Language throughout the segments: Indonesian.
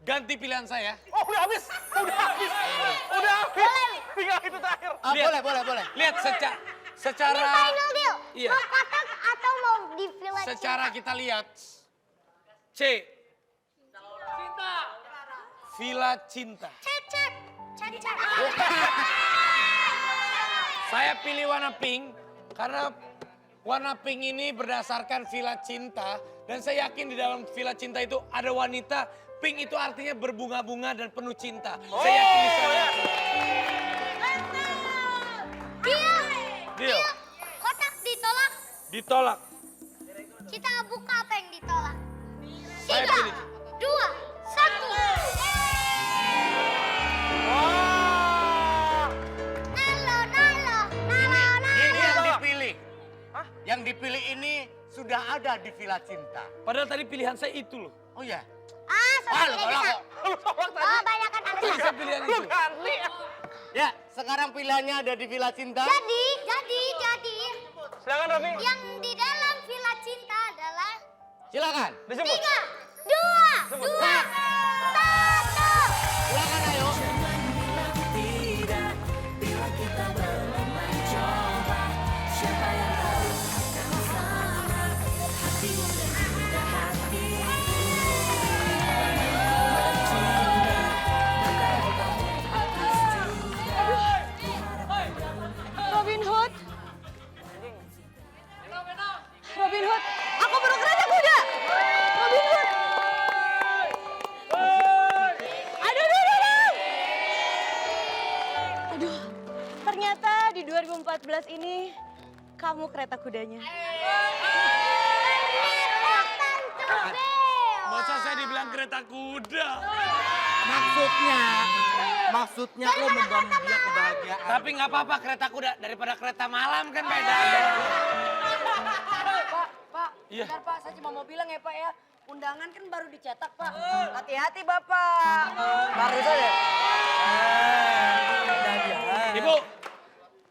ganti pilihan saya. Oh, udah habis. Udah habis. Udah habis. Tinggal itu terakhir. Boleh. Lihat secara Ini final deal. Iya. Mau kotak atau mau di village? secara kita lihat C. Villa Cinta. Cecek. Saya pilih warna pink karena warna pink ini berdasarkan Villa Cinta dan saya yakin di dalam Villa Cinta itu ada wanita. Pink itu artinya berbunga-bunga dan penuh cinta. Saya yakin di sana. Deal. Kotak ditolak. Ditolak. Kita buka apa yang ditolak. Saya 3, pilih. 2, 1. Ini yang dipilih. Yang dipilih ini sudah ada di Villa Cinta. Padahal tadi pilihan saya itu loh. Oh iya. Soalnya lu tidak tolak bisa. kok. Lu tolak tadi. Oh, banyak kan Itu alasan. saya pilihan Lu itu. ganti. Ya, sekarang pilihannya ada di Villa Cinta. Jadi. Silakan Raffi. Yang di dalam Villa Cinta adalah Silakan. 3, Disebut. 2, 1. Silakan ayo. Robin Hood, aku perlu kereta kuda. Robin Hood. Aduh, ternyata di 2014 ini kamu kereta kudanya. Masa saya dibilang kereta kuda? Maksudnya lo membangun dia kebahagiaan. Tapi nggak apa-apa kereta kuda daripada kereta malam kan beda. Pak, Iya. bentar Pak, saya cuma mau bilang ya Pak ya. Undangan kan baru dicetak Pak. Hati-hati Bapak. Baru saja.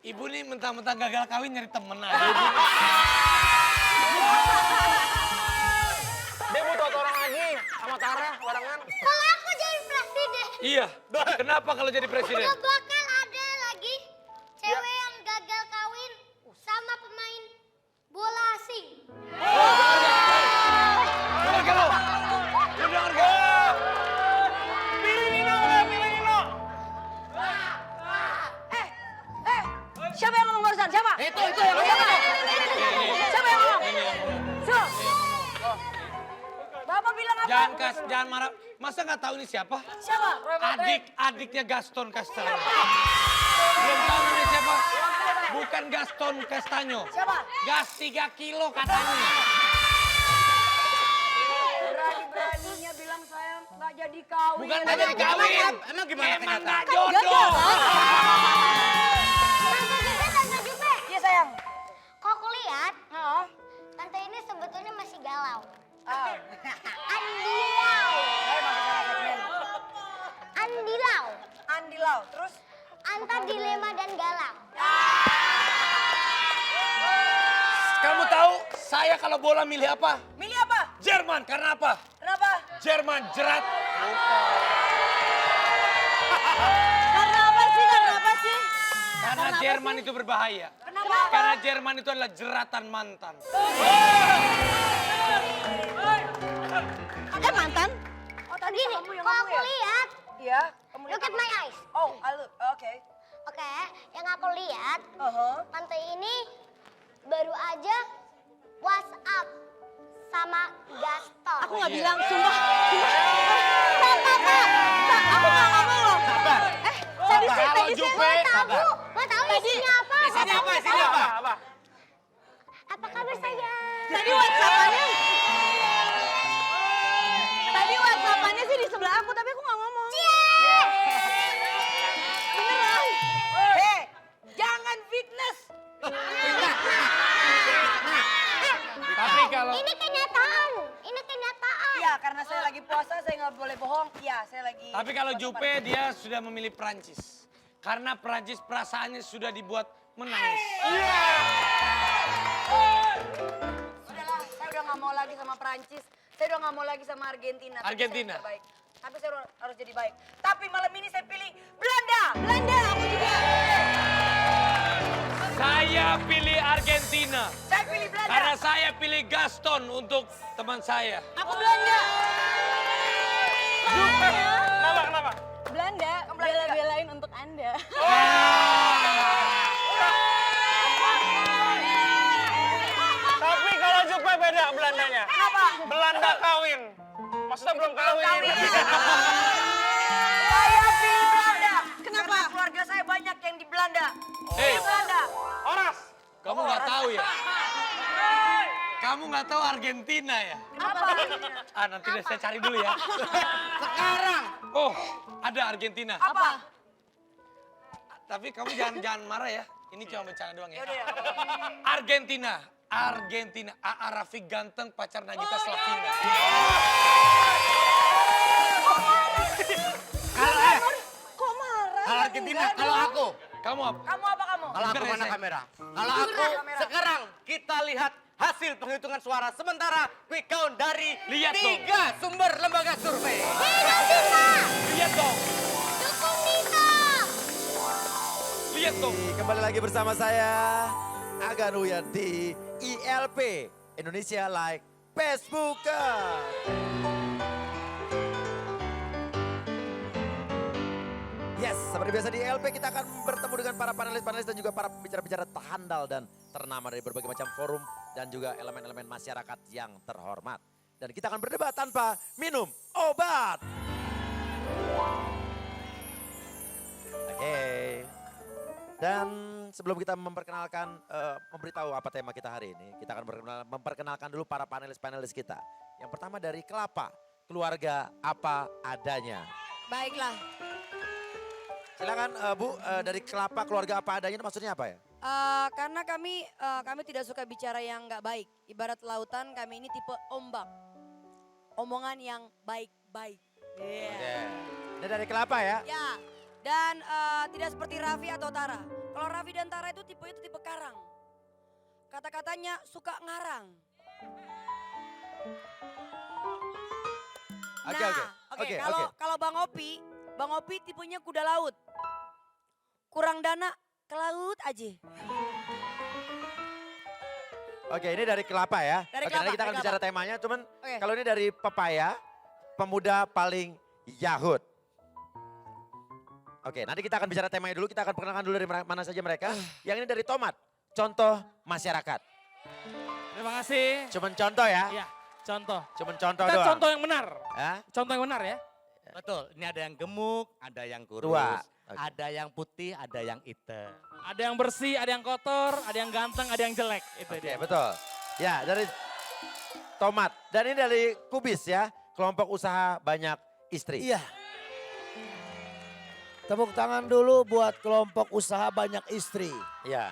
Ibu nih mentang-mentang gagal kawin nyari temen aja. Dia butuh orang lagi sama Tara barengan. Kalau aku jadi presiden, Iya. Kenapa kalau jadi presiden? gak bakal ada lagi cewek yang gagal kawin sama pemain bola asing. Dengar gak lo? Lu denger gak? Pilih Nino. Siapa yang ngomong barusan? Siapa? Itu yang siapa? Siapa yang ngomong? So. Bapak bilang apa? Jangan marah. Masa nggak tahu ini siapa? Siapa? Adiknya Gaston Castanyo. Belum tahu namanya siapa? Bukan Gaston Castanyo. Siapa? Gas 3 kilo katanya. Berani-beraninya bilang saya nggak jadi kawin. Bukan nggak jadi kawin. Emang gimana Emang kenyataan? nggak jodoh. Tante Jupe. Iya sayang. Kok aku lihat, Heeh. tante ini sebetulnya masih galau. Ah. Andilau. Saya masih salah segmen. Andilau. Andi Lau. Terus? Antar dilema dan galau. Kamu tahu saya kalau bola milih apa? Milih apa? Jerman. Karena apa? Kenapa? Jerman jerat. Karena apa sih? Karena Jerman itu berbahaya. Kenapa? Karena Jerman itu adalah jeratan mantan. Mantan? Oh tadi Gini, kamu yang kalau ngomong aku ya? lihat, Iya. Kamu lihat look at apa? my eyes. Oh, oke. Oke, yang aku lihat, Uh-huh. tante ini baru aja WhatsApp sama Gaston. Aku nggak bilang, sumpah. Aku nggak ngomong loh. Sabar. Tadi sih, Kalau tadi sih. Jupe, Mau tahu isinya apa? Isinya apa? Apa kabar sayang? Tadi WhatsApp-annya sih di sebelah aku, tapi aku nggak ngomong. Beneran. Hei, jangan fitness. Tapi kalau Ini kenyataan. Iya, karena saya lagi puasa, saya nggak boleh bohong. Iya, saya lagi. Tapi kalau Jupe dia sudah memilih Prancis. Karena Prancis perasaannya sudah dibuat menangis. Sudahlah, saya udah nggak mau lagi sama Prancis. Saya udah nggak mau lagi sama Argentina. Tapi Argentina. saya baik. Tapi saya harus jadi baik. Tapi malam ini saya pilih Belanda. Belanda, aku juga. Saya pilih Argentina. Saya pilih Belanda. Karena saya pilih Gaston untuk teman saya. Aku Belanda. Kenapa? Belanda, bela-belain untuk Anda. Tapi kalau Jupe beda Belandanya. Kenapa? Belanda kawin. Maksudnya belum kawin. Saya pilih Belanda. Kenapa? Karena keluarga saya banyak yang di Belanda. Hei, Belanda. Oras. kamu nggak tahu ya? Kamu nggak tahu Argentina ya? Apa? Nanti deh saya cari dulu ya. Sekarang. Oh, ada Argentina. Apa? Tapi kamu jangan marah ya. Ini cuma bercanda doang ya. Yaudah ya. Argentina. Aa Rafiq ganteng pacar Nagita Slavina. Kok marah? Kalau Argentina, kalau aku. Kamu apa? Kamu apa kamu? Kalau aku Beres, mana ya? kamera? Kalau aku sekarang kita lihat hasil penghitungan suara sementara quick count dari Lihat dong. 3 sumber lembaga survei. Lihat dong. Dukung Nita. Lihat dong. Kembali lagi bersama saya Aga Nuyan di ILP Indonesia Like Facebooker. Yes, seperti biasa di ILP kita akan bertemu dengan para panelis-panelis dan juga para pembicara-pembicara terhandal dan ternama dari berbagai macam forum dan juga elemen-elemen masyarakat yang terhormat. Dan kita akan berdebat tanpa minum obat. Oke. Dan sebelum kita memperkenalkan, memberitahu apa tema kita hari ini, kita akan memperkenalkan dulu para panelis-panelis kita. Yang pertama dari Kelapa, keluarga apa adanya. Baiklah, Silakan Bu, dari Kelapa keluarga apa adanya itu maksudnya apa ya? karena kami tidak suka bicara yang nggak baik. Ibarat lautan, kami ini tipe ombak. Omongan yang baik-baik. Iya. Oke. Ini dari Kelapa ya? Ya, dan tidak seperti Raffi atau Tara. Kalau Raffi dan Tara itu tipe karang. Kata-katanya suka ngarang. Oke. Kalau Bang Opi tipenya kuda laut. Kurang dana, ke laut aja. Oke, ini dari Kelapa ya. Dari Oke, Kelapa, nanti kita akan dari bicara Kelapa. temanya. Cuman Oke. kalau ini dari Pepaya, pemuda paling Yahud. Oke, nanti kita akan bicara temanya dulu. Kita akan perkenalkan dulu dari mana saja mereka. Yang ini dari Tomat, contoh masyarakat. Terima kasih. Cuman contoh ya. Iya, contoh. Cuman contoh Kita doang. contoh yang benar. Hah? Contoh yang benar ya. Betul, ini ada yang gemuk, ada yang kurus, Dua. Oke. ada yang putih, ada yang hitam. Ada yang bersih, ada yang kotor, ada yang ganteng, ada yang jelek. Itu Oke, dia. betul. Ya, dari Tomat. Dan ini dari Kubis ya, kelompok usaha banyak istri. Iya. Tepuk tangan dulu buat kelompok usaha banyak istri. Iya,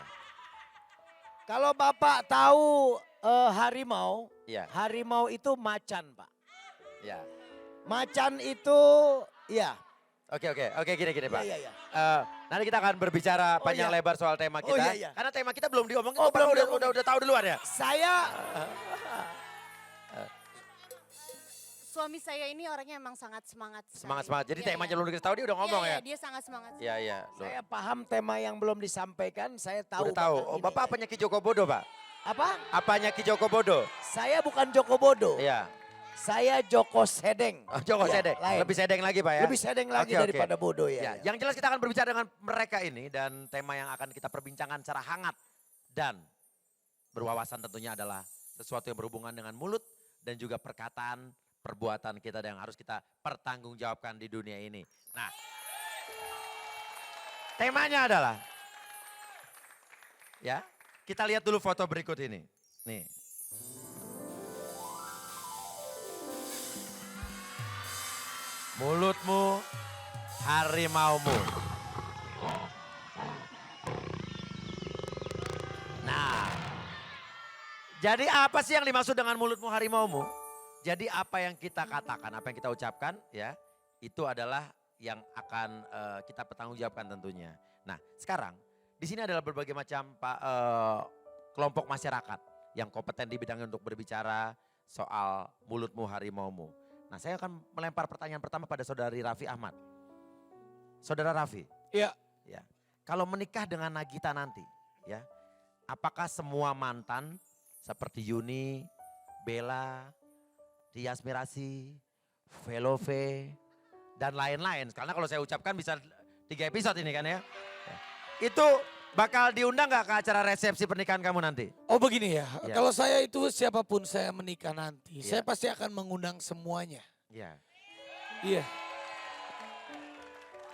Kalau Bapak tahu harimau, iya, harimau itu macan Pak. iya. Macan itu, ya. Oke, gini Pak. Iya. Nanti kita akan berbicara panjang iya. lebar soal tema Oh, kita. iya. Karena tema kita belum diomongin, Oh, Bapak belum udah, diomongin. udah tahu duluan ya? Saya, Suami saya ini orangnya emang sangat semangat. Semangat. Jadi Iya, temanya iya. belum dikasih tahu dia udah ngomong ya? Dia sangat semangat. Iya. saya paham tema yang belum disampaikan, saya tahu. Udah tahu. bakal Oh, ini. Bapak apanya Ki Joko Bodo, Pak? Apa? Apanya Ki Joko Bodo? Saya bukan Joko Bodo. Iya. Saya Joko Sedeng. Oh, Joko Ya, Sedeng. lain. Lebih sedeng lagi, Pak ya? Lebih sedeng lagi Oke. daripada bodoh ya. Ya, yang jelas kita akan berbicara dengan mereka ini dan tema yang akan kita perbincangkan secara hangat dan berwawasan tentunya adalah sesuatu yang berhubungan dengan mulut dan juga perkataan, perbuatan kita yang harus kita pertanggungjawabkan di dunia ini. Nah, temanya adalah, ya, kita lihat dulu foto berikut ini. Nih. Mulutmu, harimaumu. Nah, jadi apa sih yang dimaksud dengan mulutmu harimaumu? Jadi apa yang kita katakan, apa yang kita ucapkan ya, itu adalah yang akan kita pertanggungjawabkan tentunya. Nah sekarang di sini adalah berbagai macam kelompok masyarakat yang kompeten di bidangnya untuk berbicara soal mulutmu harimaumu. Nah saya akan melempar pertanyaan pertama pada saudari Raffi Ahmad. Saudara Raffi, Iya. ya, kalau menikah dengan Nagita nanti, ya, apakah semua mantan seperti Yuni, Bella, Tias Mirasih, Velove, dan lain-lain. Karena kalau saya ucapkan bisa 3 episode ini kan ya. Itu bakal diundang gak ke acara resepsi pernikahan kamu nanti? Oh begini ya, Ya. kalau saya itu siapapun saya menikah nanti, Ya. saya pasti akan mengundang semuanya. Ya. Iya.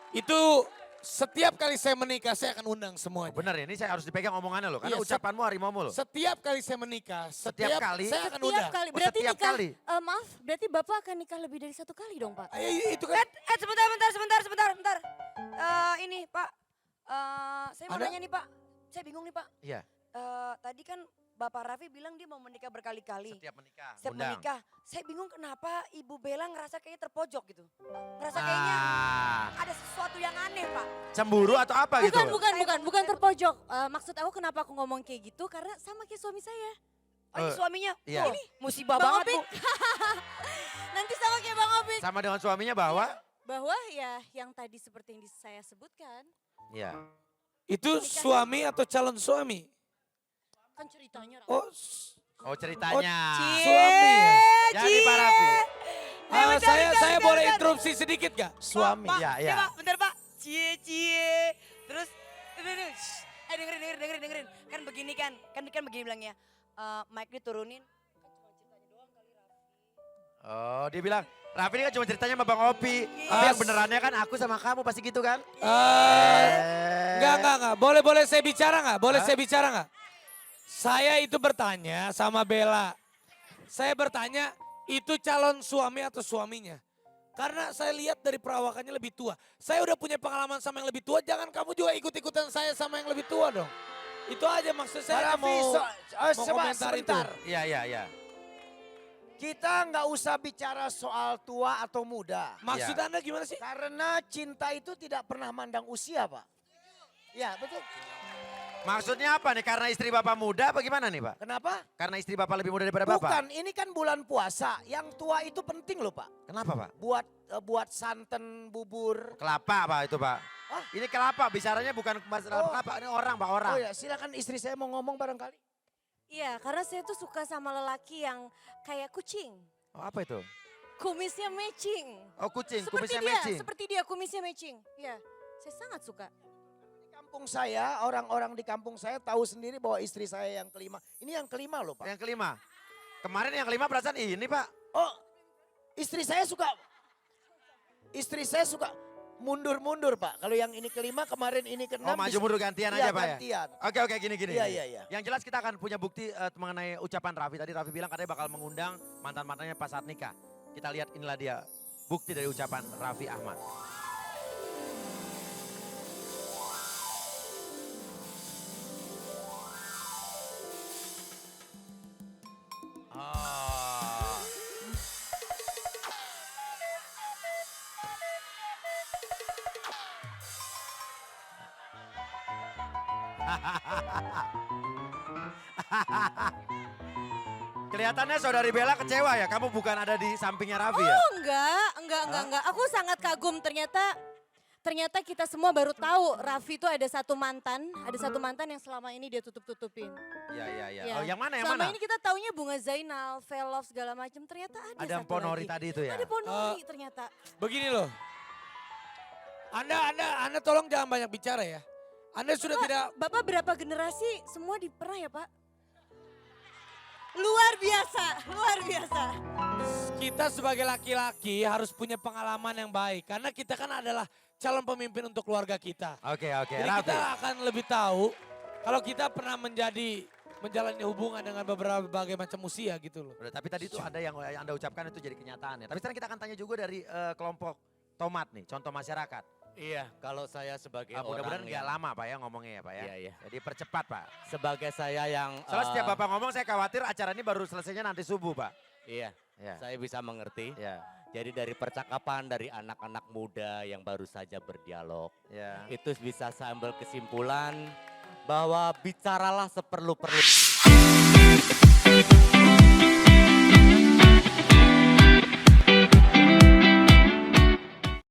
Itu setiap kali saya menikah saya akan undang semuanya. Benar ya, ini saya harus dipegang omongannya loh. Karena Iya, ucapanmu harimau loh. Setiap kali saya menikah, Setiap kali? saya akan Setiap undang. kali. Oh, Berarti setiap nikah, kali? maaf, berarti Bapak akan nikah lebih dari 1 kali dong Pak? Itu kan Sebentar. Ini Pak, saya mau Ada? nanya nih Pak, saya bingung nih Pak. Iya, Tadi kan Bapak Raffi bilang dia mau menikah berkali-kali. setiap menikah. Setiap undang. menikah, saya bingung kenapa Ibu Bella ngerasa kayaknya terpojok gitu. Ngerasa kayaknya Ah, ada sesuatu yang aneh Pak. cemburu atau apa gitu? Bukan terpojok. Maksud aku kenapa aku ngomong kayak gitu, karena sama kayak suami saya. Oh ini suaminya, iya. tuh, musibah Bang banget Opik. Bu. Nanti sama kayak Bang Opik. Sama dengan suaminya bahwa? Bahwa ya yang tadi seperti yang saya sebutkan, Iya. itu suami atau calon suami? kan ceritanya. Oh, Oh ceritanya. suami ya. Jadi Pak Raffi. Saya boleh interupsi sedikit gak? Suami. Pak, Iya, iya. Pak, bentar Pak. Cie. Terus, dengerin. Kan begini kan begini bilangnya. Mic diturunin. Oh dia bilang, Raffi ini kan cuma ceritanya sama Bang Opi. Tapi yang benerannya kan aku sama kamu pasti gitu kan? Enggak. Boleh saya bicara nggak? Boleh Hah? saya bicara nggak? Saya itu bertanya sama Bella. Saya bertanya itu calon suami atau suaminya. Karena saya lihat dari perawakannya lebih tua. Saya udah punya pengalaman sama yang lebih tua, jangan kamu juga ikut-ikutan saya sama yang lebih tua dong. Itu aja maksud saya Raffi, mau komentar itu. sebentar. Iya. Kita nggak usah bicara soal tua atau muda. Maksud Ya. Anda gimana sih? Karena cinta itu tidak pernah mandang usia Pak. Ya betul. Maksudnya apa nih? Karena istri Bapak muda apa gimana nih Pak? Kenapa? Karena istri Bapak lebih muda daripada Bapak? Bukan, ini kan bulan puasa. Yang tua itu penting loh Pak. Kenapa Pak? Buat santan bubur. Kelapa Pak itu Pak. Hah? Ini kelapa, bicaranya bukan masalah Oh. kelapa, ini orang Pak, orang. Oh ya silakan istri saya mau ngomong barangkali. Iya, karena saya tuh suka sama lelaki yang kayak kucing. Oh, apa itu? Kumisnya matching. Oh kucing, Seperti kumisnya dia, matching. seperti dia kumisnya matching. Iya, saya sangat suka. Di kampung saya, orang-orang di kampung saya tahu sendiri bahwa istri saya yang kelima. Ini yang kelima loh Pak. Yang kelima. Kemarin yang kelima perasaan ini Pak. Oh, istri saya suka mundur-mundur Pak. Kalau yang ini kelima, kemarin ini keenam. Oh maju mundur gantian Iya, aja Pak gantian. ya? Oke gini. Iya. Yang jelas kita akan punya bukti mengenai ucapan Raffi. Tadi Raffi bilang katanya bakal mengundang mantan-mantannya pas saat nikah. Kita lihat inilah dia bukti dari ucapan Raffi Ahmad. Oh. Kelihatannya saudari Bella kecewa ya, kamu bukan ada di sampingnya Raffi ya? Oh enggak. Aku sangat kagum ternyata kita semua baru tahu Raffi itu ada satu mantan yang selama ini dia tutup-tutupin. Iya. Ya. Oh yang mana yang Selama mana? ini kita taunya Bunga Zainal, Velove segala macam. Ternyata ada Ada yang satu Ponori lagi. tadi itu ya? Ada Ponori ternyata. Begini loh. Anda tolong jangan banyak bicara ya. Anda sudah tidak Bapak berapa generasi semua pernah ya Pak? Luar biasa. kita sebagai laki-laki harus punya pengalaman yang baik. Karena kita kan adalah calon pemimpin untuk keluarga kita. Oke, Jadi Raffi. kita akan lebih tahu kalau kita pernah menjalani hubungan dengan berbagai macam usia gitu loh. Udah, tapi tadi itu ada yang Anda ucapkan itu jadi kenyataan ya. Tapi sekarang kita akan tanya juga dari kelompok Tomat nih, contoh masyarakat. Iya, kalau saya sebagai Mudah-mudahan orang nggak lama Pak ya ngomongnya ya Pak ya. Iya. Jadi percepat Pak. Sebagai saya yang Soalnya setiap Bapak ngomong saya khawatir acara ini baru selesainya nanti subuh Pak. Iya, Ya. saya bisa mengerti. Ya. Jadi dari percakapan dari anak-anak muda yang baru saja berdialog, Ya. itu bisa saya ambil kesimpulan bahwa bicaralah seperlu-perlu.